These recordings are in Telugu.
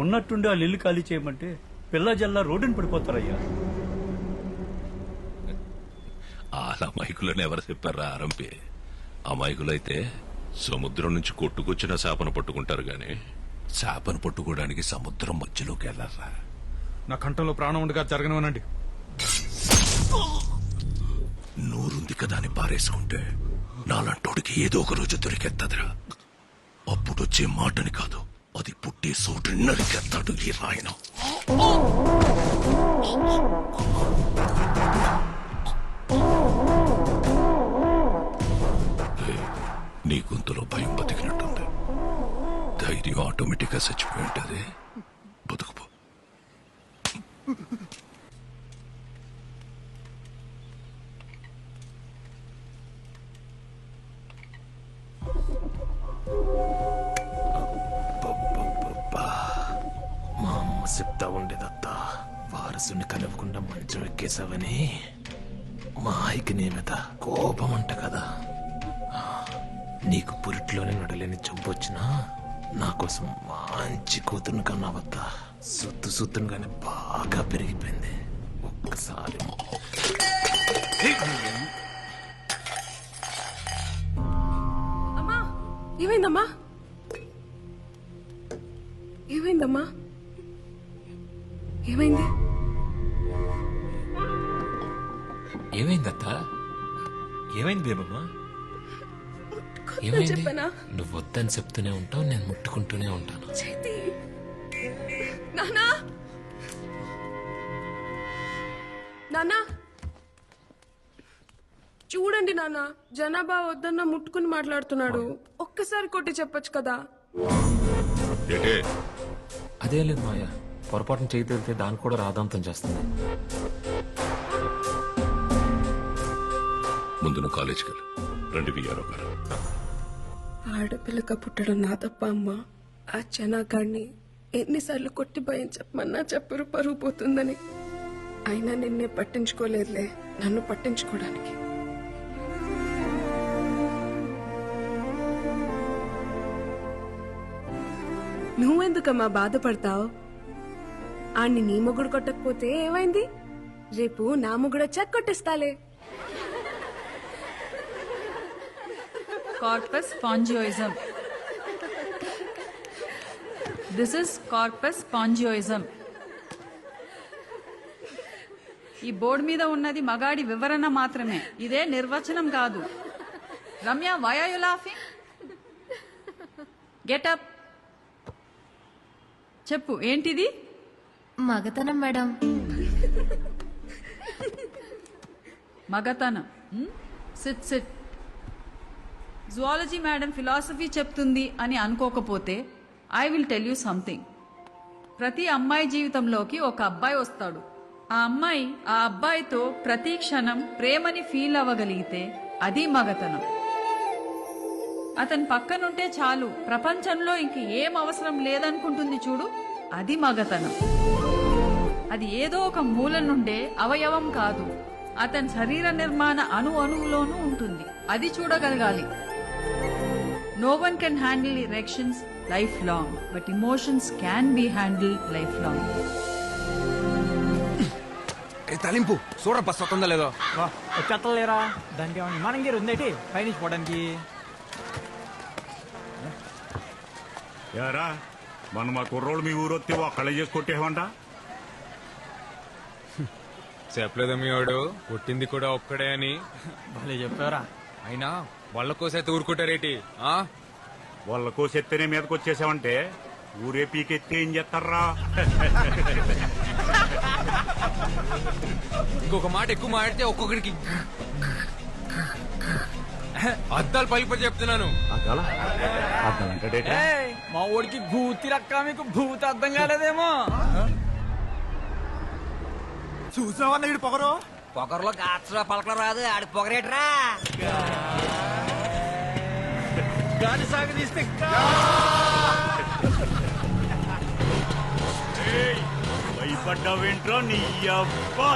ఉన్నట్టుండి వాళ్ళు ఇల్లు ఖాళీ చేయమంటే పిల్ల జల్లా రోడ్డుని పడిపోతారయ్యా. అలా మైకులను ఎవరు చెప్పారా ఆరంపి? ఆ మైకులైతే సముద్రం నుంచి కొట్టుకొచ్చిన చేపను పట్టుకుంటారు గాని చేపను పట్టుకోవడానికి సముద్రం మధ్యలోకి వెళ్ళారా? నా కంఠంలో ప్రాణం ఉండగా జరగనివ్వనండి. నూరుంది కదా అని పారేసుకుంటే నాలంటోడికి ఏదో ఒక రోజు దొరికెత్తదిరా. అప్పుడొచ్చే మాటని కాదు, అది పుట్టే చోటు నరికెత్తాడు ఈ రాయన. నీ గొంతులో భయం బతికినట్టుంది. ధైర్యం ఆటోమేటిక్ గా చచ్చిపోయి ఉంటుంది. బతుకుపో. మా అమ్మ చెప్తా ఉండేదత్తా, వారసుని కలవకుండా మంచం ఎక్కేసావని. మా ఆయికి నీ మీద కోపం అంట కదా. నీకు పురిట్లోనే నడలేని చంపొచ్చినా నా కోసం మంచి కూతురుని కన్నావద్దా. సుత్తును కానీ బాగా పెరిగిపోయింది. ఒక్కసారి అమ్మా, ఏమైందమ్మా? ఏమైందమ్మా? ఏమైంది? ఏమైందత్తా? ఏమైంది బేబమ్మా? ఏమైంది? నువ్వు వద్దని చెప్తూనే ఉంటావు, నేను ముట్టుకుంటూనే ఉంటాను. చేతి నానా, నానా చూడండి నాన్న, జనాభా వద్దన్న ముట్టుకుని మాట్లాడుతున్నాడు. ఒక్కసారి కొట్టి చెప్పొచ్చు కదా. అదే లేదు మాయా, పొరపాటున చేయి తెలితే దాన్ని కూడా రాదాంతం చేస్తుంది. ముందు నువ్వు కాలేజీకి వెళ్ళు. రండి విఆర్ఓ గారు. ఆడపిల్లక పుట్టడం నా తప్ప అమ్మా. ఆ జనాగాడిని ఎన్నిసార్లు కొట్టి భయం చెప్పమన్నా చెప్పరు, పరుగు పోతుందని. అయినా నిన్నే పట్టించుకోలేదులే, నన్ను పట్టించుకోవడానికి. నువ్వెందుకమ్మా బాధపడతావు? ఆణ్ణి నీ మొగుడు కొట్టకపోతే ఏమైంది? రేపు నా మొగుడు వచ్చాక కొట్టేస్తాలే. Corpus spongiosum. This is corpus spongiosum. ఈ బోర్డు మీద ఉన్నది మగాడి వివరణ మాత్రమే, ఇదే నిర్వచనం కాదు. Ramya, why are you laughing? Get up. చెప్పు, ఏంటిది? మగతనం మేడం. మగతనం. SIT SIT. Zoology madam philosophy చెప్తుంది అని అనుకోకపోతే I will tell you something. ప్రతి అమ్మాయి జీవితంలోకి ఒక అబ్బాయి వస్తాడు. ఆ అమ్మాయి ఆ అబ్బాయితో ప్రతి క్షణం ప్రేమని ఫీల్ అవ్వగలిగితే అది మగతనం. అతని పక్కనుంటే చాలు, ప్రపంచంలో ఇంక ఏం అవసరం లేదనుకుంటుంది చూడు, అది మగతనం. అది ఏదో ఒక మూల నుండే అవయవం కాదు, అతని శరీర నిర్మాణ అణువులోనూ ఉంటుంది. అది చూడగలగాలి. No one can handle erections lifelong, but emotions can be handled lifelong. తలింపు చూడ బస్ వస్తుందా లేదో. వచ్చేస్తలేరా? దానికి ఏమన్నా విమానం గేరు ఉందేటి పైనుంచి పోవడానికి? యారా మన మా కుర్రోళ్ళు మీ ఊరు వస్తే ఒక్కళ్ళే చేసి కొట్టేవంట. చెప్పలేదు మీ వాడు, కొట్టింది కూడా ఒక్కడే అని. భలే చెప్పారా? అయినా వాళ్ళ కోసైతే ఊరుకుంటారేటి? వాళ్ళ కోసెత్తేనే మీదకి వచ్చేసావంటే ఊరే పీకెత్తే ఏం చేస్తారా? ఇంకొక మాట ఎక్కువ మాడితే ఒక్కొక్కడికి అద్దాలు పలిప చెప్తున్నాను. మా ఊడికి భూతి రక్క, మీకు భూతి అర్థం కాలేదేమో. చూసావా వీడు పొగరు? పొగరులో గాత్ర పలకలు రాదు, ఆడి పొగరేట్రా. గాలి సాగదీస్తే భయపడ్డావేంట్రా నీ అబ్బా?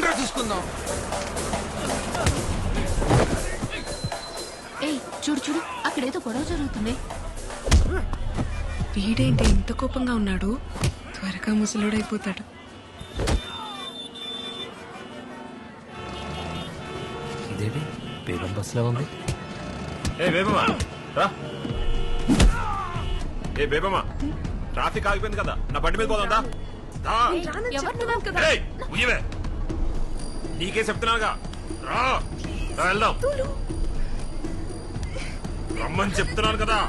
రండ్రా చూసుకుందాం. ఏయ్ చూడు చూడు అక్కడేదో గొడవ జరుగుతుంది. వీడేంటి ఇంత కోపంగా ఉన్నాడు? త్వరగా ముసలోడైపోతాడు. ఇదేంటి బేగం బస్సులో ఉంది? ఏ బేబమ్మా రా. ఏ బేబమ్మా ట్రాఫిక్ ఆగిపోయింది కదా, నా బండి మీద పోదా? ఉయ్యవే, నీకే చెప్తున్నాగా. రా రా, వెళ్దాం. రమ్మని చెప్తున్నాను కదా.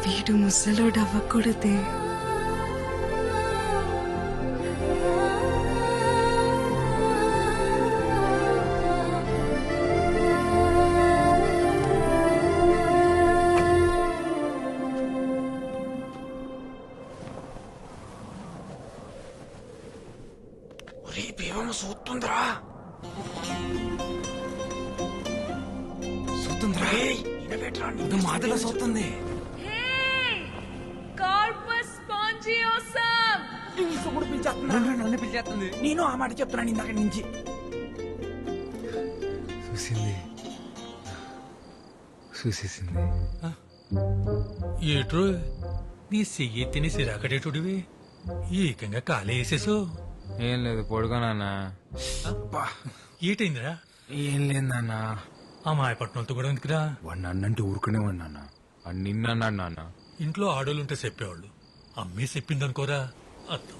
వీడు ముసలోడు అవ్వకూడదే. చూస్తుందిరా మాదిలో చూస్తుంది. నన్ను పిలిచేస్తుంది. నేను ఆ మాట చెప్తున్నాను ఇందాక నుంచి. చూసేసింది. ఏట్రో నీ చెయ్యి తిని సిరాకడేటుడివి ఏకంగా కాలే వేసేసు. ఏం లేదు పడుకోనన్నా. ఏటైందిరా? ఏం లేదు నాన్న. ఆ మాయపట్నంతో కూడా ఎందుకురా? వాడిని అన్నంటే ఊరుకునేవాడు నాన్న. వాడు నిన్నన్నాడు నాన్న. ఇంట్లో ఆడోళ్ళుంటే చెప్పేవాళ్ళు, అమ్మే చెప్పిందనుకోరా.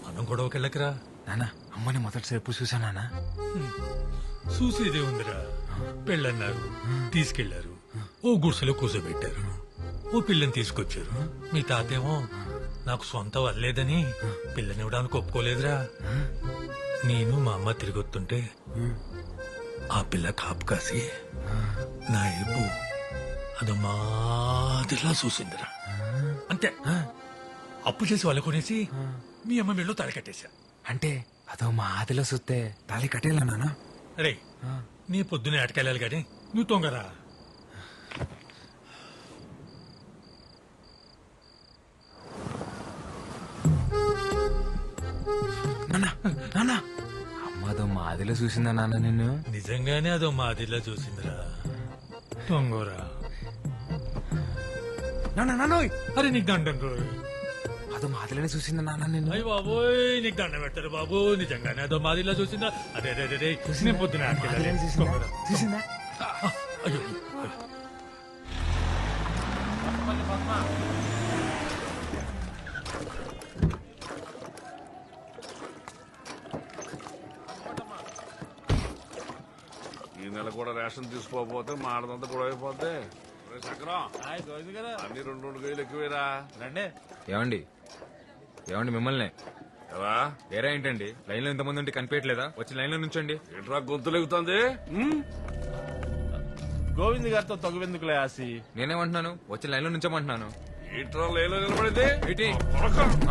మనం గొడవకెళ్ళకరా. నాన్న అమ్మని మొదటిసారి ఎప్పుడు చూసానా? చూసేదే ఉందిరా. పెళ్ళన్నారు, తీసుకెళ్లారు, ఓ గుడిసెలో కూర్చోబెట్టారు, ఓ పిల్లని తీసుకొచ్చారు. మీ తాతేమో నాకు సొంత వల్లేదని పిల్లనివ్వడానికి ఒప్పుకోలేదురా. నేను మా అమ్మ తిరిగొస్తుంటే ఆ పిల్ల కాపు కాసి నా ఏపు అది మాదిరిలా చూసిందిరా. అంతే. అప్పు చేసి వాళ్ళ కొనేసి మీ అమ్మ మెళ్ళు తాళి కట్టేశా. అంటే అదో మా ఆదిలో చూస్తే తాళి కట్టేలా నాన్న. రే నీ పొద్దునే అటకెళ్ళాలి గాని నువ్వు తొంగరా. అమ్మ అదో మా ఆదిలో చూసిందా నాన్న నిన్ను? నిజంగానే అదో మాదిరిలా చూసిందిరా. తొంగోరా. అరే నీకు దండం రోయ్. అదో మా ఆదిలోనే చూసిందా నాన్న నిన్ను? అయ్యి బాబోయ్ నీకు దండం పెట్టరు బాబు. నిజంగానే అదో మాదిరిలా చూసిందా? అదే అదే అదే నేను పొద్దునే అటకెళ్ళాలి. చూసిందా? అయ్యో ఈ నెల కూడా రేషన్ తీసుకోకపోతే మాడదంతా కూడా అయిపోద్ది. చక్రం అన్ని 2 కేజీలు ఎక్కువేరా. ఏమండి ఏమండి మిమ్మల్ని ఎలా ఏరా ఏంటండి లైన్ లో ఇంతమంది ఉంటే కనిపించట్లేదా? వచ్చి లైన్ లో నుంచండి. ఏంట్రా గొంతులు ఎగుతుంది? గోవింద్ గారితో తగువెందుకులే ఆసి. నేనేమంటున్నాను? వచ్చి లైన్ లో నుంచోమంటున్నాను. ఏంట్రా లేలో నిలబడింది? ఏంటి?